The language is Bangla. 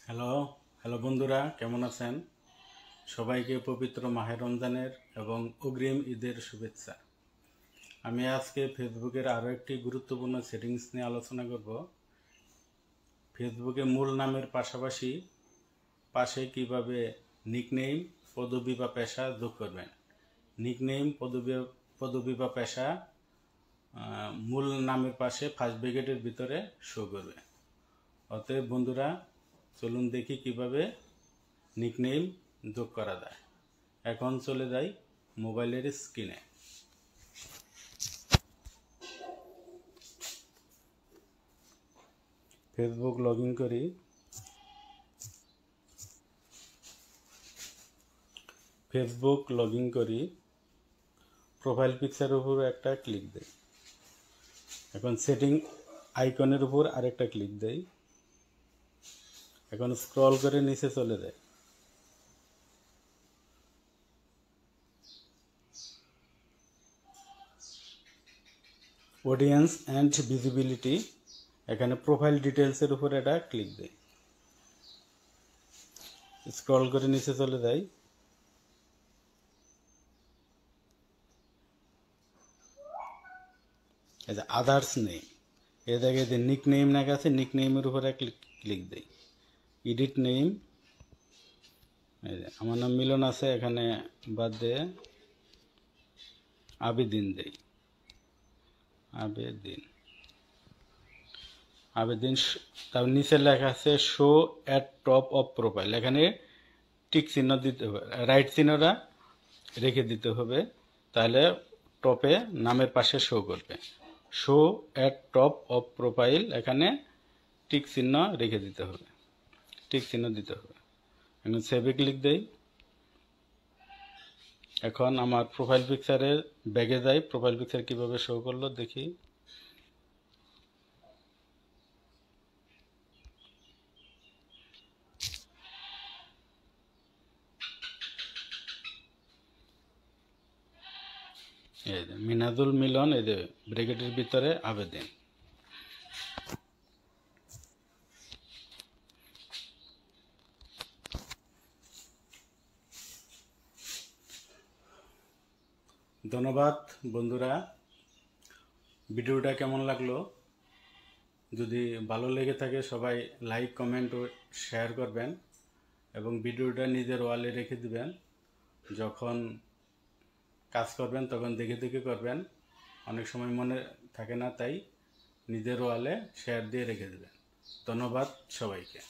হ্যালো হ্যালো বন্ধুরা, কেমন আছেন? সবাইকে পবিত্র মাহে রমজানের এবং অগ্রিম ঈদের শুভেচ্ছা। আমি আজকে ফেসবুকের আরও একটি গুরুত্বপূর্ণ সেটিংস নিয়ে আলোচনা করব। ফেসবুকে মূল নামের পাশাপাশি পাশে কিভাবে নিকনেম, পদবি বা পেশা যোগ করবেন। নিকনেম, পদবি বা পেশা মূল নামের পাশে ফার্স্ট ব্র্যাকেটের ভিতরে শো করবে। অতএব বন্ধুরা, চলুন দেখি কিভাবে নিকনেম যোগ করা যায়। এখন চলে যাই মোবাইলের স্ক্রিনে। ফেসবুক লগ ইন করি। প্রোফাইল পিকচারের উপর একটা ক্লিক দেই। এখন সেটিং আইকনের উপর আরেকটা ক্লিক দেই। এখন স্ক্রল করে নিচে চলে যায়। অডিয়েন্স অ্যান্ড ভিজিবিলিটি, এখানে প্রোফাইল ডিটেলসের উপর এটা ক্লিক দেই। স্ক্রল করে নিচে চলে যাই। এই যে আদার্স নেম, এ জায়গায় যে নিক নেম লেখা আছে, নিক নেমের উপরে ক্লিক দেই। এডিট নেম, এই যে আমার নাম মিলন আছে, এখানে বাদ দিয়ে আবেদিন দেই। আবেদিন তার নিচে লেখা আছে show at top of profile, এখানে টিক চিহ্ন দিতে হবে, রাইট চিহ্নটা রেখে দিতে হবে, তাহলে টপে নামের পাশে শো করবে। Show at top of profile, এখানে টিক চিহ্ন রেখে দিতে হবে, টিক চিহ্ন দিতে হবে। এখন সেভে ক্লিক দেই। এখন আমার প্রোফাইল পিকচারের ব্যাগে যাই। প্রোফাইল পিকচার কিভাবে শো করলো দেখি। এই যে মিনাজুল মিলন, এই যে ব্র্যাকেটের ভিতরে আবেদিন। ধন্যবাদ বন্ধুরা, ভিডিওটা কেমন লাগলো? যদি ভালো লেগে থাকে সবাই লাইক, কমেন্ট ও শেয়ার করবেন এবং ভিডিওটা নিজের ওয়ালে রেখে দিবেন। যখন কাজ করবেন তখন দেখে দেখে করবেন, অনেক সময় মনে থাকে না, তাই নিজের ওয়ালে শেয়ার দিয়ে রেখে দেবেন। ধন্যবাদ সবাইকে।